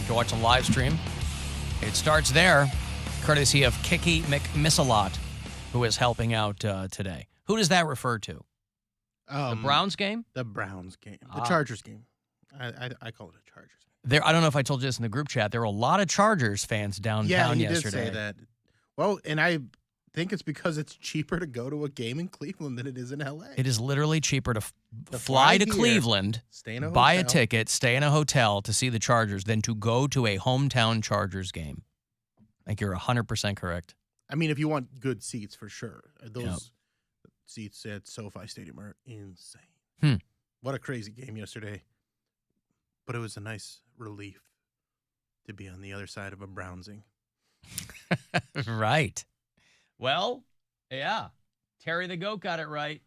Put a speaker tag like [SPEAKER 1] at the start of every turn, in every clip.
[SPEAKER 1] to watch a live stream, it starts there, courtesy of Kiki McMissalot, who is helping out today. Who does that refer to? The Browns game?
[SPEAKER 2] The Browns game. The Chargers game. I call it a Chargers
[SPEAKER 1] game. I don't know if I told you this in the group chat. There were a lot of Chargers fans downtown yesterday.
[SPEAKER 2] Yeah, you did say that. Well, and I think it's because it's cheaper to go to a game in Cleveland than it is in L.A.
[SPEAKER 1] It is literally cheaper to fly to Cleveland, buy a ticket, stay in a hotel to see the Chargers than to go to a hometown Chargers game. I think you're 100% correct.
[SPEAKER 2] I mean, if you want good seats, for sure. Those seats at SoFi Stadium are insane. What a crazy game yesterday. But it was a nice relief to be on the other side of a Brownsing.
[SPEAKER 1] Right. Well, yeah. Terry the Goat got it right.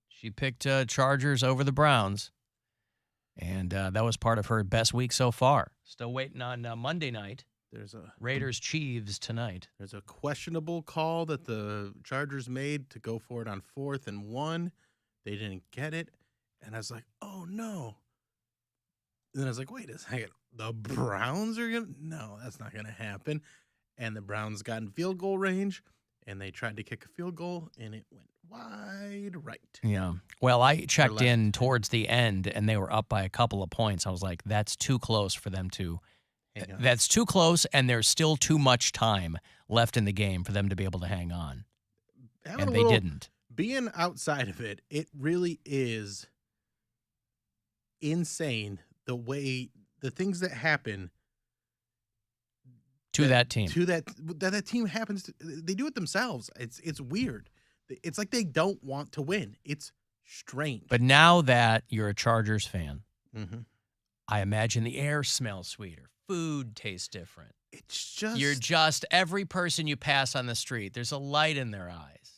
[SPEAKER 1] She picked Chargers over the Browns. And that was part of her best week so far. Still waiting on Monday night. There's a Raiders-Chiefs tonight.
[SPEAKER 2] There's a questionable call that the Chargers made to go for it on 4th and 1. They didn't get it. And I was like, oh, no. And then I was like, wait a second. The Browns are going to? No, that's not going to happen. And the Browns got in field goal range, and they tried to kick a field goal, and it went wide right.
[SPEAKER 1] Yeah. Well, I checked in towards the end, and they were up by a couple of points. I was like, that's too close for them to. That's too close, and there's still too much time left in the game for them to be able to hang on. And they didn't.
[SPEAKER 2] Being outside of it, it really is insane the things that happen
[SPEAKER 1] to that team.
[SPEAKER 2] That team happens to, they do it themselves. It's weird. It's like they don't want to win. It's strange.
[SPEAKER 1] But now that you're a Chargers fan, I imagine the air smells sweeter. Food tastes different. You're just every person you pass on the street, there's a light in their eyes.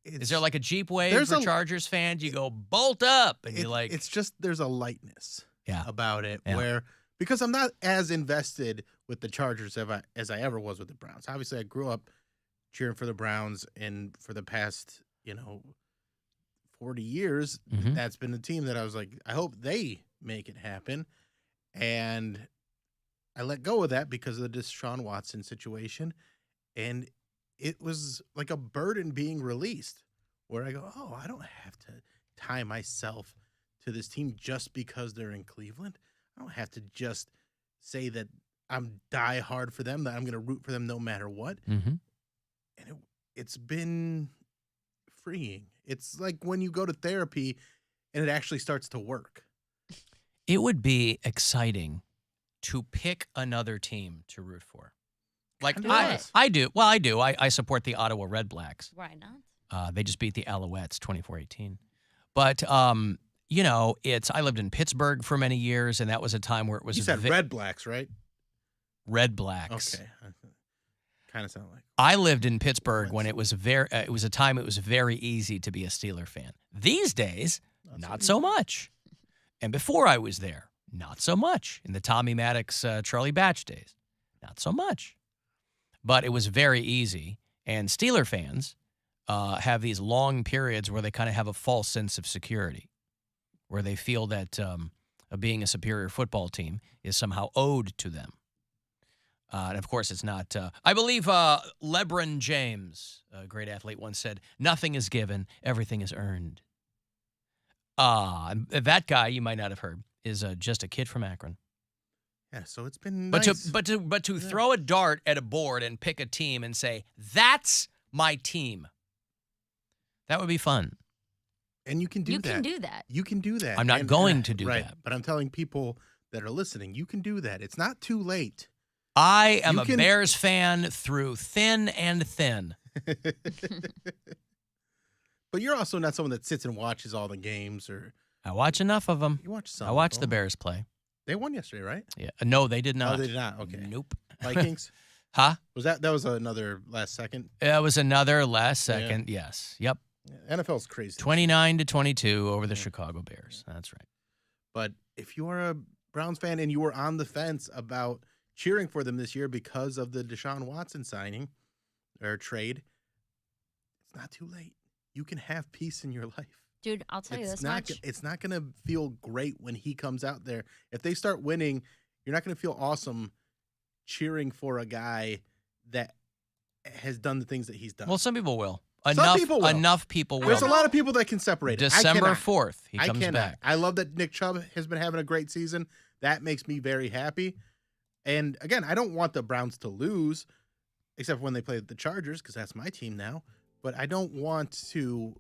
[SPEAKER 1] Is there like a Jeep wave for Chargers fans? You go bolt up, and you like.
[SPEAKER 2] It's just there's a lightness about it where because I'm not as invested with the Chargers as I ever was with the Browns. Obviously, I grew up cheering for the Browns, and for the past 40 years, that's been the team that I was like, I hope they make it happen, and I let go of that because of the Deshaun Watson situation, and it was like a burden being released where I go, oh, I don't have to tie myself to this team just because they're in Cleveland. I don't have to just say that I'm die hard for them, that I'm going to root for them no matter what. And it's been freeing. It's like when you go to therapy and it actually starts to work.
[SPEAKER 1] It would be exciting to pick another team to root for. Like I do. Well, I do. I support the Ottawa Red Blacks.
[SPEAKER 3] Why not?
[SPEAKER 1] They just beat the Alouettes 24-18. But I lived in Pittsburgh for many years, and that was a time where it was.
[SPEAKER 2] You said Red Blacks, right?
[SPEAKER 1] Red Blacks.
[SPEAKER 2] Okay. Kind of sound like.
[SPEAKER 1] I lived in Pittsburgh when it was it was a time it was very easy to be a Steeler fan. These days, not so much. And before I was there, not so much. In the Tommy Maddox, Charlie Batch days, not so much. But it was very easy. And Steeler fans have these long periods where they kind of have a false sense of security, where they feel that being a superior football team is somehow owed to them. And, of course, it's not. I believe LeBron James, a great athlete, once said, nothing is given, everything is earned. That guy, you might not have heard, is just a kid from Akron.
[SPEAKER 2] Yeah, so it's been
[SPEAKER 1] nice. But to throw a dart at a board and pick a team and say, that's my team, that would be fun.
[SPEAKER 2] And you can do that.
[SPEAKER 3] You can do that.
[SPEAKER 2] You can do that.
[SPEAKER 1] I'm not going to do that.
[SPEAKER 2] But I'm telling people that are listening, you can do that. It's not too late.
[SPEAKER 1] I am a Bears fan through thin and thin.
[SPEAKER 2] But you're also not someone that sits and watches all the games.
[SPEAKER 1] I watch enough of them.
[SPEAKER 2] You watch some.
[SPEAKER 1] I watched the Bears play.
[SPEAKER 2] They won yesterday, right?
[SPEAKER 1] Yeah. No, they did not.
[SPEAKER 2] Oh, they did not. Okay.
[SPEAKER 1] Nope.
[SPEAKER 2] Vikings?
[SPEAKER 1] Huh?
[SPEAKER 2] That was another last second?
[SPEAKER 1] That was another last second. Yeah. Yes. Yep.
[SPEAKER 2] Yeah, NFL's crazy.
[SPEAKER 1] 29-22 over the Chicago Bears. That's right.
[SPEAKER 2] But if you are a Browns fan and you were on the fence about cheering for them this year because of the Deshaun Watson signing or trade, it's not too late. You can have peace in your life.
[SPEAKER 3] Dude, I'll tell you this much.
[SPEAKER 2] It's not going to feel great when he comes out there. If they start winning, you're not going to feel awesome cheering for a guy that has done the things that he's done.
[SPEAKER 1] Well, some people will.
[SPEAKER 2] Some people will.
[SPEAKER 1] Enough people will.
[SPEAKER 2] There's a lot of people that can separate it.
[SPEAKER 1] December 4th, he comes back.
[SPEAKER 2] I love that Nick Chubb has been having a great season. That makes me very happy. And again, I don't want the Browns to lose, except when they play the Chargers, because that's my team now. But I don't want to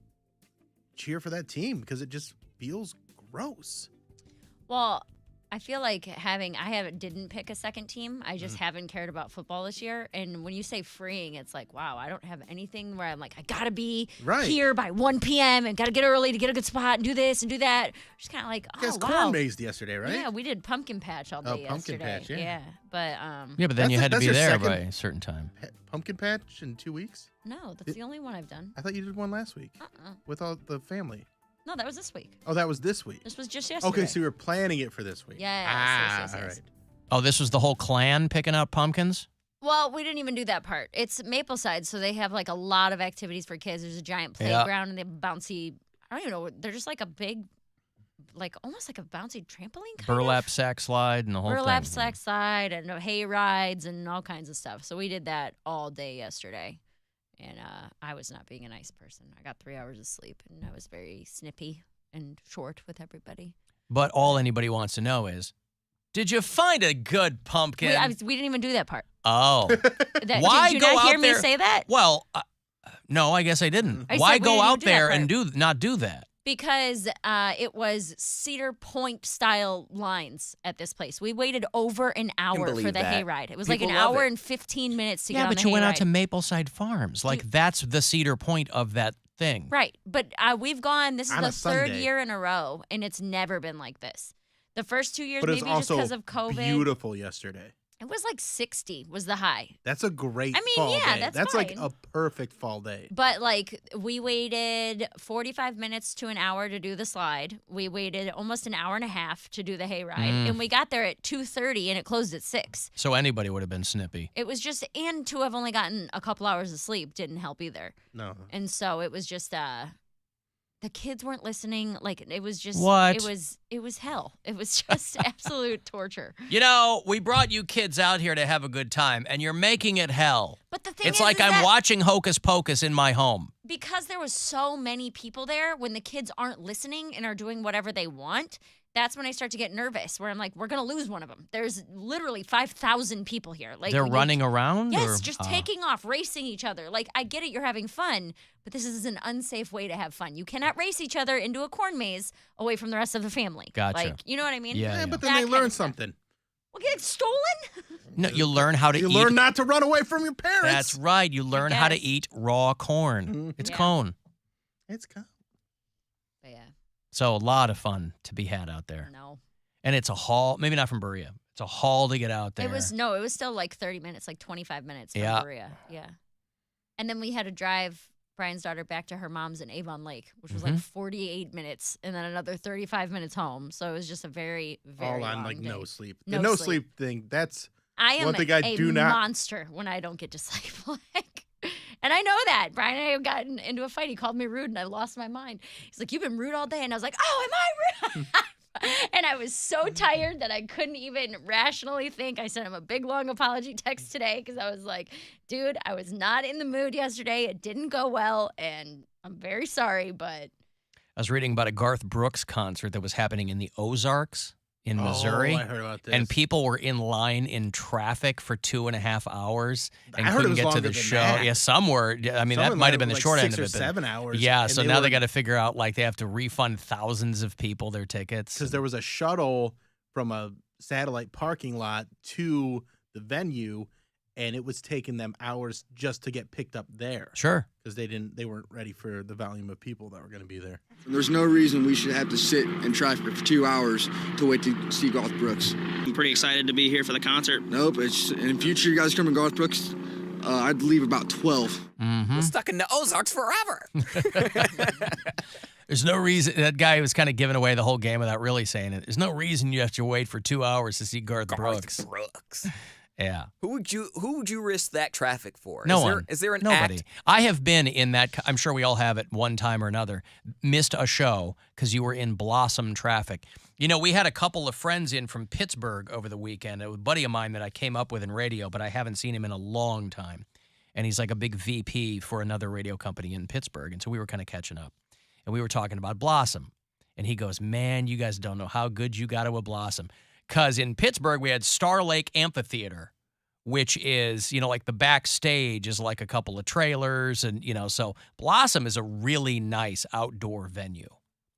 [SPEAKER 2] cheer for that team because it just feels gross.
[SPEAKER 3] Well, I feel like didn't pick a second team. I just haven't cared about football this year. And when you say freeing, it's like, wow, I don't have anything where I'm like, I gotta be here by 1 p.m. and gotta get early to get a good spot and do this and do that. Just kind of like,
[SPEAKER 2] you guys corn mazed yesterday, right?
[SPEAKER 3] Yeah, we did pumpkin patch all day
[SPEAKER 2] pumpkin
[SPEAKER 3] yesterday.
[SPEAKER 2] patch, yeah.
[SPEAKER 1] But then you had to be there by a certain time.
[SPEAKER 2] Pumpkin patch in 2 weeks?
[SPEAKER 3] No, that's the only one I've done.
[SPEAKER 2] I thought you did one last week with all the family.
[SPEAKER 3] No, that was this week.
[SPEAKER 2] Oh, that was this week.
[SPEAKER 3] This was just yesterday.
[SPEAKER 2] Okay, so you were planning it for this week.
[SPEAKER 3] Yes.
[SPEAKER 2] All right.
[SPEAKER 1] Oh, this was the whole clan picking out pumpkins?
[SPEAKER 3] Well, we didn't even do that part. It's Mapleside, so they have like a lot of activities for kids. There's a giant playground and they have bouncy, I don't even know, they're just like a big, like almost like a bouncy trampoline kind
[SPEAKER 1] Burlap sack slide and the whole thing.
[SPEAKER 3] Burlap sack slide and hay rides and all kinds of stuff. So we did that all day yesterday. And I was not being a nice person. I got 3 hours of sleep, and I was very snippy and short with everybody.
[SPEAKER 1] But all anybody wants to know is, did you find a good pumpkin?
[SPEAKER 3] We didn't even do that part.
[SPEAKER 1] Oh.
[SPEAKER 3] Why did you not hear me say that?
[SPEAKER 1] Well, no, I guess I didn't. Why go out there and not do that?
[SPEAKER 3] Because it was Cedar Point style lines at this place. We waited over an hour for the hayride. It was like an hour and 15 minutes to get on the hayride.
[SPEAKER 1] Yeah, but you went out to Mapleside Farms. Like, that's the Cedar Point of that thing.
[SPEAKER 3] Right. But we've gone, this is the third year in a row, and it's never been like this. The first 2 years, maybe just because of COVID.
[SPEAKER 2] Beautiful yesterday.
[SPEAKER 3] It was like 60 was the high.
[SPEAKER 2] That's a great fall day. That's
[SPEAKER 3] fine.
[SPEAKER 2] like a perfect fall day.
[SPEAKER 3] But like we waited 45 minutes to an hour to do the slide. We waited almost an hour and a half to do the hayride. And we got there at 2:30 and it closed at 6.
[SPEAKER 1] So anybody would have been snippy.
[SPEAKER 3] It was just, and to have only gotten a couple hours of sleep didn't help either.
[SPEAKER 2] No.
[SPEAKER 3] And so it was just the kids weren't listening. Like it was just it was hell. It was just absolute torture.
[SPEAKER 1] You know, we brought you kids out here to have a good time, and you're making it hell.
[SPEAKER 3] But the thing
[SPEAKER 1] it's like I'm watching Hocus Pocus in my home.
[SPEAKER 3] Because there was so many people there, when the kids aren't listening and are doing whatever they want, that's when I start to get nervous, where I'm like, we're going to lose one of them. There's literally 5,000 people here. Like
[SPEAKER 1] they're running around?
[SPEAKER 3] Yes, just taking off, racing each other. Like, I get it, you're having fun, but this is an unsafe way to have fun. You cannot race each other into a corn maze away from the rest of the family.
[SPEAKER 1] Gotcha.
[SPEAKER 3] Like, you know what I mean?
[SPEAKER 2] Yeah. But then they learn something.
[SPEAKER 3] Well, get stolen?
[SPEAKER 1] No, you learn how to eat.
[SPEAKER 2] You learn not to run away from your parents.
[SPEAKER 1] That's right. You learn how to eat raw corn. It's cone.
[SPEAKER 2] It's cone.
[SPEAKER 3] But yeah.
[SPEAKER 1] So a lot of fun to be had out there.
[SPEAKER 3] No.
[SPEAKER 1] And it's a haul, maybe not from Berea. It's a haul to get out there.
[SPEAKER 3] It was still like 30 minutes, like 25 minutes from Berea. Yeah. And then we had to drive Brian's daughter back to her mom's in Avon Lake, which was like 48 minutes, and then another 35 minutes home. So it was just a very, very
[SPEAKER 2] all on
[SPEAKER 3] long
[SPEAKER 2] like
[SPEAKER 3] day.
[SPEAKER 2] No sleep. The no sleep thing, that's
[SPEAKER 3] one
[SPEAKER 2] thing I do not.
[SPEAKER 3] Monster when I don't get to sleep. And I know that. Brian and I have gotten into a fight. He called me rude, and I lost my mind. He's like, "You've been rude all day." And I was like, "Oh, am I rude?" And I was so tired that I couldn't even rationally think. I sent him a big, long apology text today because I was like, dude, I was not in the mood yesterday. It didn't go well, and I'm very sorry, but...
[SPEAKER 1] I was reading about a Garth Brooks concert that was happening in the Ozarks in Missouri.
[SPEAKER 2] I heard about this.
[SPEAKER 1] And people were in line in traffic for 2.5 hours and
[SPEAKER 2] I heard
[SPEAKER 1] couldn't
[SPEAKER 2] it was
[SPEAKER 1] get to
[SPEAKER 2] longer
[SPEAKER 1] the
[SPEAKER 2] than
[SPEAKER 1] show.
[SPEAKER 2] that.
[SPEAKER 1] Yeah, some were. I mean, that might have been the short end of it.
[SPEAKER 2] 6 or 7 hours.
[SPEAKER 1] Yeah, so now they got to figure out, like, they have to refund thousands of people their tickets.
[SPEAKER 2] Because there was a shuttle from a satellite parking lot to the venue, and it was taking them hours just to get picked up there.
[SPEAKER 1] Sure.
[SPEAKER 2] Because they weren't ready for the volume of people that were going to be there.
[SPEAKER 4] There's no reason we should have to sit in traffic for 2 hours to wait to see Garth Brooks.
[SPEAKER 5] I'm pretty excited to be here for the concert.
[SPEAKER 4] Nope, in future you guys come to Garth Brooks, I'd leave about 12.
[SPEAKER 6] Mm-hmm. We're stuck in the Ozarks forever.
[SPEAKER 1] There's no reason. That guy was kind of giving away the whole game without really saying it. There's no reason you have to wait for 2 hours to see Garth Brooks. Yeah.
[SPEAKER 6] Who would you risk that traffic for?
[SPEAKER 1] No one.
[SPEAKER 6] Is there an
[SPEAKER 1] Nobody.
[SPEAKER 6] act?
[SPEAKER 1] I have been in that. I'm sure we all have at one time or another. Missed a show because you were in Blossom traffic. You know, we had a couple of friends in from Pittsburgh over the weekend. A buddy of mine that I came up with in radio, but I haven't seen him in a long time. And he's like a big VP for another radio company in Pittsburgh. And so we were kind of catching up. And we were talking about Blossom. And he goes, man, you guys don't know how good you got to a Blossom. Because in Pittsburgh, we had Star Lake Amphitheater, which is, you know, like the backstage is like a couple of trailers. And, you know, so Blossom is a really nice outdoor venue.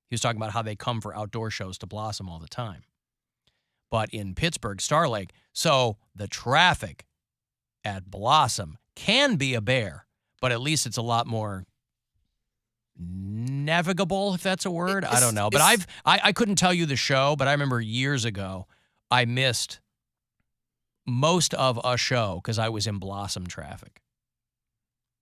[SPEAKER 1] He was talking about how they come for outdoor shows to Blossom all the time. But in Pittsburgh, Star Lake, so the traffic at Blossom can be a bear, but at least it's a lot more navigable, if that's a word. I don't know. But I couldn't tell you the show, but I remember years ago I missed most of a show because I was in Blossom traffic.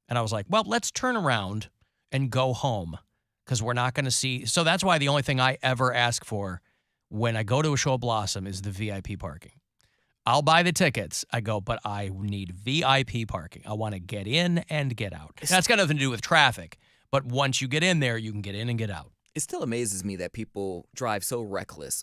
[SPEAKER 1] And I was like, well, let's turn around and go home because we're not going to see. So that's why the only thing I ever ask for when I go to a show at Blossom is the VIP parking. I'll buy the tickets. I go, but I need VIP parking. I want to get in and get out. That's got nothing to do with traffic. But once you get in there, you can get in and get out.
[SPEAKER 6] It still amazes me that people drive so reckless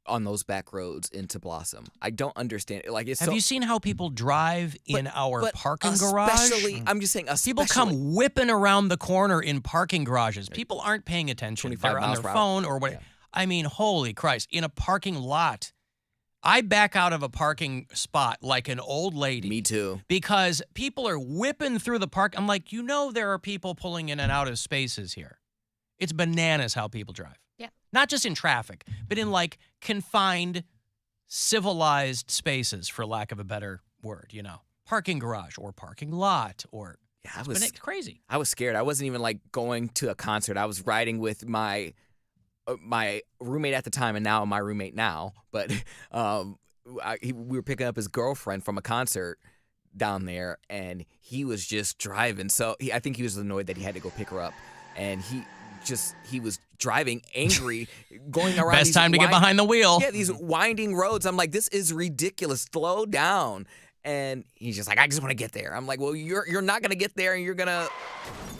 [SPEAKER 6] on those back roads into Blossom. I don't understand. Like,
[SPEAKER 1] Have you seen how people drive in our parking garage?
[SPEAKER 6] Especially, I'm just saying,
[SPEAKER 1] people come whipping around the corner in parking garages. People aren't paying attention. They're on their phone or what. Yeah. I mean, holy Christ! In a parking lot, I back out of a parking spot like an old lady.
[SPEAKER 6] Me too.
[SPEAKER 1] Because people are whipping through the park. I'm like, you know, there are people pulling in and out of spaces here. It's bananas how people drive.
[SPEAKER 3] Yeah.
[SPEAKER 1] Not just in traffic, but in like confined, civilized spaces, for lack of a better word, you know. Parking garage or parking lot or it's crazy.
[SPEAKER 6] I was scared. I wasn't even like going to a concert. I was riding with my roommate at the time and now my roommate now. But we were picking up his girlfriend from a concert down there and he was just driving. So I think he was annoyed that he had to go pick her up. And he was driving angry, going around.
[SPEAKER 1] Best time to get behind the wheel.
[SPEAKER 6] Yeah, these winding roads. I'm like, this is ridiculous. Slow down. And he's just like, I just want to get there. I'm like, well, you're not going to get there and you're going to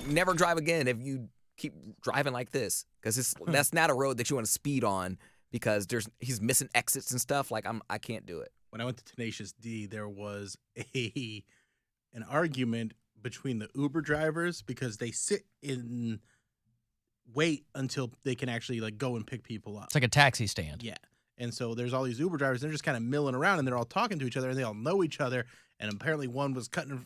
[SPEAKER 6] never drive again if you keep driving like this. Because that's not a road that you want to speed on because he's missing exits and stuff. Like, I can't do it.
[SPEAKER 2] When I went to Tenacious D, there was an argument between the Uber drivers because they wait until they can actually like go and pick people up.
[SPEAKER 1] It's like a taxi stand.
[SPEAKER 2] Yeah. And so there's all these Uber drivers, and they're just kind of milling around and they're all talking to each other and they all know each other. And apparently one was cutting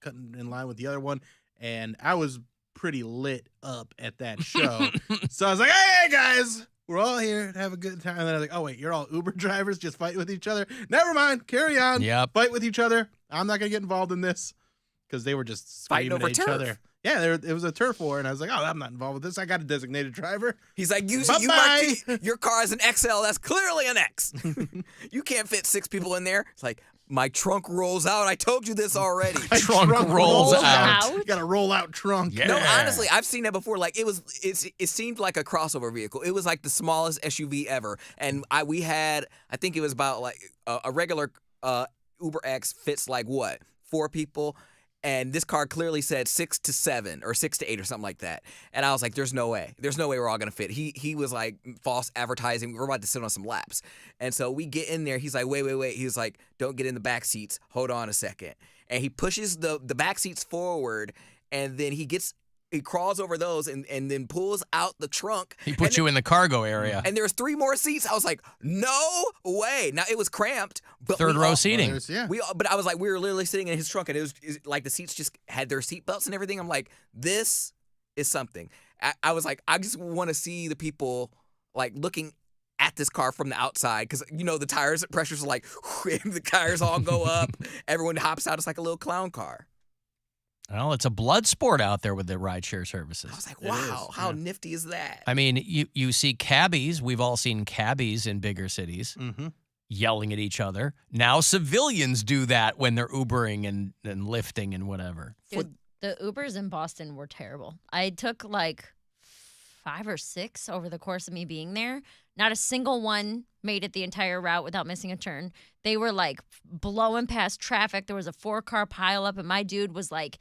[SPEAKER 2] in line with the other one. And I was pretty lit up at that show. So I was like, hey guys, we're all here to have a good time. And then I was like, oh wait, you're all Uber drivers just fighting with each other? Never mind. Carry on.
[SPEAKER 1] Yep.
[SPEAKER 2] Fight with each other. I'm not going to get involved in this. Because they were just
[SPEAKER 6] fighting over
[SPEAKER 2] at each other. Yeah, it was a turf war, and I was like, oh, I'm not involved with this. I got a designated driver.
[SPEAKER 6] He's like, your car is an XL. That's clearly an X. You can't fit 6 people in there. It's like, my trunk rolls out. I told you this already.
[SPEAKER 2] My trunk rolls out. You got a roll out trunk.
[SPEAKER 1] Yeah.
[SPEAKER 6] No, honestly, I've seen that before. Like it seemed like a crossover vehicle. It was like the smallest SUV ever. And I think it was about like a regular Uber X fits like what? 4 people. And this car clearly said 6 to 7 or 6 to 8 or something like that. And I was like, there's no way. There's no way we're all going to fit. He was like false advertising. We're about to sit on some laps. And so we get in there. He's like, wait. He's like, don't get in the back seats. Hold on a second. And he pushes the back seats forward. And then he crawls over those and then pulls out the trunk.
[SPEAKER 1] He puts you in the cargo area.
[SPEAKER 6] And there's 3 more seats. I was like, no way. Now, it was cramped. But
[SPEAKER 1] third row seating.
[SPEAKER 2] Yeah.
[SPEAKER 6] But I was like, we were literally sitting in his trunk, and it was like the seats just had their seat belts and everything. I'm like, this is something. I was like, I just want to see the people like looking at this car from the outside because, you know, the tires pressures are like, the tires all go up. Everyone hops out. It's like a little clown car.
[SPEAKER 1] Well, it's a blood sport out there with the rideshare services.
[SPEAKER 6] I was like, wow, how nifty is that?
[SPEAKER 1] I mean, you see cabbies. We've all seen cabbies in bigger cities yelling at each other. Now civilians do that when they're Ubering and lifting and whatever.
[SPEAKER 3] Dude, the Ubers in Boston were terrible. I took like 5 or 6 over the course of me being there. Not a single one made it the entire route without missing a turn. They were like blowing past traffic. There was a 4-car pileup, and my dude was like,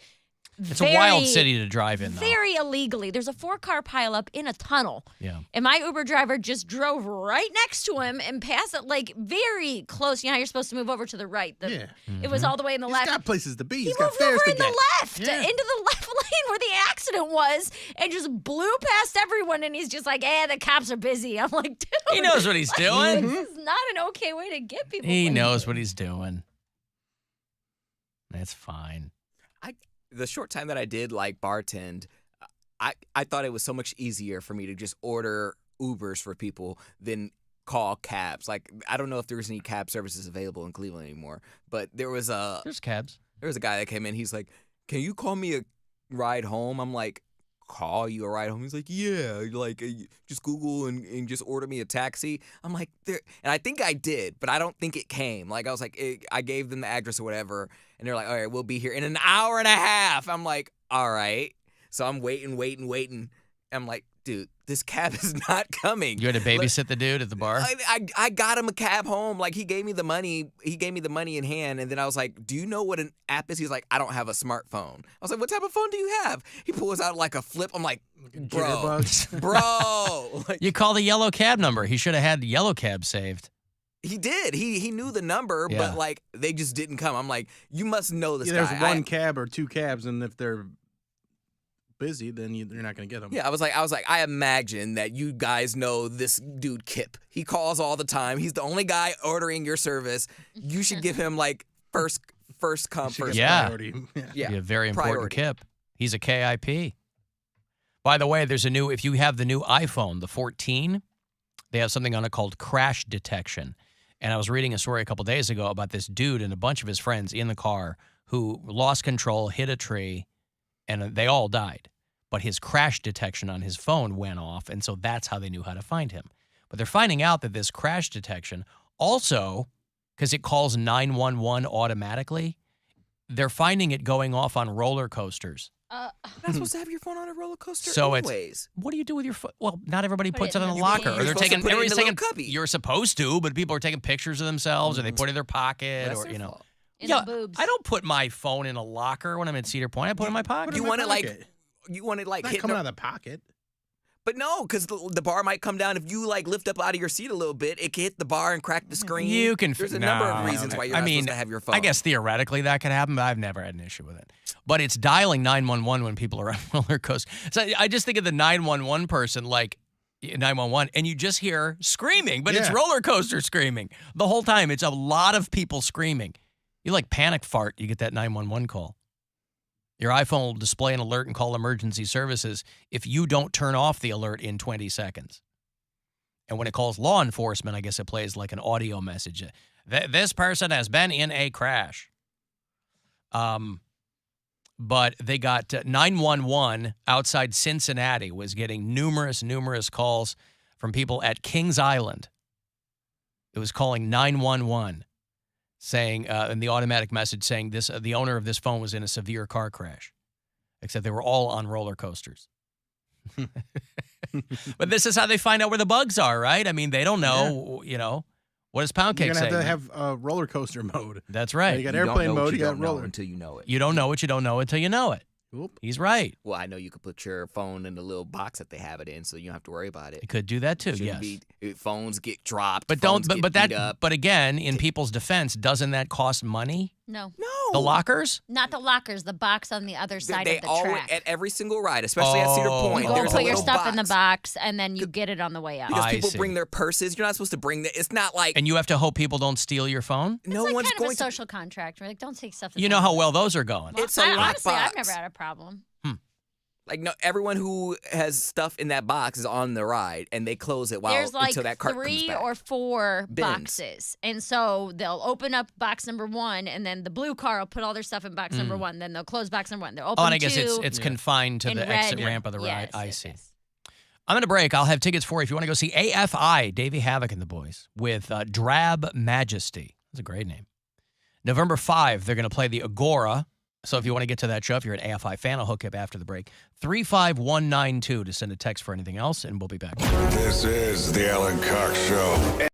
[SPEAKER 1] it's a wild city to drive in, though.
[SPEAKER 3] Very illegally. There's a 4-car pileup in a tunnel.
[SPEAKER 1] Yeah.
[SPEAKER 3] And my Uber driver just drove right next to him and passed it like very close. You know how you're supposed to move over to the right? It was all the way in the left.
[SPEAKER 2] He's got places to be.
[SPEAKER 3] He
[SPEAKER 2] He's got
[SPEAKER 3] moved
[SPEAKER 2] fares
[SPEAKER 3] over
[SPEAKER 2] to
[SPEAKER 3] in
[SPEAKER 2] get.
[SPEAKER 3] the left, into the left lane where the accident was, and just blew past everyone. And he's just like, the cops are busy. I'm like, dude.
[SPEAKER 1] He knows what he's doing.
[SPEAKER 3] This is not an okay way to get people.
[SPEAKER 1] He knows what he's doing. That's fine.
[SPEAKER 6] The short time that I did like bartend, I thought it was so much easier for me to just order Ubers for people than call cabs. Like, I don't know if there's any cab services available in Cleveland anymore, but there's
[SPEAKER 1] cabs.
[SPEAKER 6] There was a guy that came in. He's like, "Can you call me a ride home?" I'm like, "Call you a ride home?" He's like, "Yeah, like just Google and just order me a taxi." I'm like, "There," and I think I did, but I don't think it came. Like, I was like, I gave them the address or whatever, and they're like, "All right, we'll be here in an hour and a half." I'm like, "All right." So I'm waiting. I'm like, dude, this cab is not coming.
[SPEAKER 1] You had to babysit the dude at the bar?
[SPEAKER 6] I got him a cab home. Like, he gave me the money. He gave me the money in hand. And then I was like, "Do you know what an app is?" He's like, "I don't have a smartphone." I was like, "What type of phone do you have?" He pulls out like a flip. I'm like, bro. Like,
[SPEAKER 1] you call the yellow cab number. He should have had the yellow cab saved.
[SPEAKER 6] He did. He knew the number, but like they just didn't come. I'm like, you must know this guy.
[SPEAKER 2] There's one cab or 2 cabs, and if they're busy, then you're not going to get them.
[SPEAKER 6] Yeah, I was like, I imagine that you guys know this dude Kip. He calls all the time. He's the only guy ordering your service. You should give him like first come, first
[SPEAKER 2] priority.
[SPEAKER 1] Yeah, be a very important
[SPEAKER 6] priority.
[SPEAKER 1] Kip. He's a KIP. By the way, there's if you have the new iPhone, the 14, they have something on it called crash detection. And I was reading a story a couple days ago about this dude and a bunch of his friends in the car who lost control, hit a tree, and they all died. But his crash detection on his phone went off, and so that's how they knew how to find him. But they're finding out that this crash detection also, because it calls 911 automatically, they're finding it going off on roller coasters.
[SPEAKER 6] You're not supposed to have your phone on a roller coaster
[SPEAKER 1] So
[SPEAKER 6] anyways.
[SPEAKER 1] What do you do with your phone? Well, not everybody puts it in a
[SPEAKER 3] your
[SPEAKER 1] locker.
[SPEAKER 3] pants.
[SPEAKER 1] Or they're
[SPEAKER 6] You're supposed to
[SPEAKER 1] taking
[SPEAKER 6] put it in
[SPEAKER 1] everybody's
[SPEAKER 6] the little
[SPEAKER 1] taking.
[SPEAKER 6] cubby.
[SPEAKER 1] You're supposed to, but people are taking pictures of themselves, or they put it in their pocket,
[SPEAKER 6] That's
[SPEAKER 1] or
[SPEAKER 6] their fault.
[SPEAKER 3] In the boobs.
[SPEAKER 1] I don't put my phone in a locker when I'm at Cedar Point. I put it in my pocket.
[SPEAKER 6] You want it like
[SPEAKER 2] Not
[SPEAKER 6] hit
[SPEAKER 2] coming out of the pocket.
[SPEAKER 6] But no, because the bar might come down. If you like lift up out of your seat a little bit, it can hit the bar and crack the screen.
[SPEAKER 1] You can.
[SPEAKER 6] There's a number of reasons why you're not supposed to have your phone.
[SPEAKER 1] I guess theoretically that could happen, but I've never had an issue with it. But it's dialing 911 when people are on roller coasters. So I just think of the 911 person like 911, and you just hear screaming, but it's roller coaster screaming the whole time. It's a lot of people screaming. You like panic fart, you get that 911 call. Your iPhone will display an alert and call emergency services if you don't turn off the alert in 20 seconds. And when it calls law enforcement, I guess it plays like an audio message. This person has been in a crash. But they got 911 outside Cincinnati was getting numerous calls from people at Kings Island. It was calling 911. Saying, and the automatic message saying this, the owner of this phone was in a severe car crash, except they were all on roller coasters. But this is how they find out where the bugs are, right? I mean, they don't know, what does Poundcake say?
[SPEAKER 2] You're going to have to have roller coaster mode.
[SPEAKER 1] That's right.
[SPEAKER 2] You got airplane mode, you got roller.
[SPEAKER 6] Until you know it.
[SPEAKER 1] You don't know what you don't know until you know it.
[SPEAKER 2] Oop.
[SPEAKER 1] He's right.
[SPEAKER 6] Well, I know you could put your phone in the little box that they have it in, so you don't have to worry about it.
[SPEAKER 1] You could do that too,
[SPEAKER 6] Shouldn't
[SPEAKER 1] yes.
[SPEAKER 6] Phones get dropped.
[SPEAKER 1] But
[SPEAKER 6] phones get beat up.
[SPEAKER 1] But again, in people's defense, doesn't that cost money?
[SPEAKER 3] No.
[SPEAKER 1] The lockers?
[SPEAKER 3] Not the lockers, the box on the other side
[SPEAKER 6] They
[SPEAKER 3] of the
[SPEAKER 6] always,
[SPEAKER 3] track.
[SPEAKER 6] at every single ride, especially at Cedar Point,
[SPEAKER 3] You go
[SPEAKER 6] there's
[SPEAKER 3] put
[SPEAKER 6] a
[SPEAKER 3] your
[SPEAKER 6] little
[SPEAKER 3] stuff in the
[SPEAKER 6] box.
[SPEAKER 3] box, and then you get it on the way out.
[SPEAKER 6] Because
[SPEAKER 1] I
[SPEAKER 6] people
[SPEAKER 1] see.
[SPEAKER 6] bring their purses. You're not supposed to bring that. It's not like
[SPEAKER 1] And you have to hope people don't steal your phone?
[SPEAKER 3] It's
[SPEAKER 6] no
[SPEAKER 3] like
[SPEAKER 6] one's
[SPEAKER 3] kind of
[SPEAKER 6] going
[SPEAKER 3] a
[SPEAKER 6] to.
[SPEAKER 3] social contract. We're like, don't take stuff. That's
[SPEAKER 1] You know
[SPEAKER 3] on
[SPEAKER 1] how
[SPEAKER 3] the-
[SPEAKER 1] well those are going.
[SPEAKER 6] It's a
[SPEAKER 3] honestly, I've
[SPEAKER 6] lockbox.
[SPEAKER 3] never had a problem.
[SPEAKER 6] Like, no, everyone who has stuff in that box is on the ride, and they close it
[SPEAKER 3] There's like
[SPEAKER 6] until that cart comes
[SPEAKER 3] 3
[SPEAKER 6] back.
[SPEAKER 3] or 4
[SPEAKER 6] Bins.
[SPEAKER 3] boxes, and so they'll open up box number 1, and then the blue car will put all their stuff in box number 1. Then they'll close box number 1. They'll open
[SPEAKER 1] Oh, and I guess
[SPEAKER 3] 2
[SPEAKER 1] it's confined to
[SPEAKER 3] in
[SPEAKER 1] the
[SPEAKER 3] red.
[SPEAKER 1] exit ramp of the ride.
[SPEAKER 3] Yes,
[SPEAKER 1] I
[SPEAKER 3] yes,
[SPEAKER 1] see.
[SPEAKER 3] yes.
[SPEAKER 1] I'm going to break. I'll have tickets for you if you want to go see AFI, Davey Havoc and the Boys, with Drab Majesty. That's a great name. November 5, they're going to play the Agora So if you want to get to that show, if you're an AFI fan, I'll hook you up after the break. 35192 to send a text for anything else, and we'll be back.
[SPEAKER 7] This is the Alan Cox Show.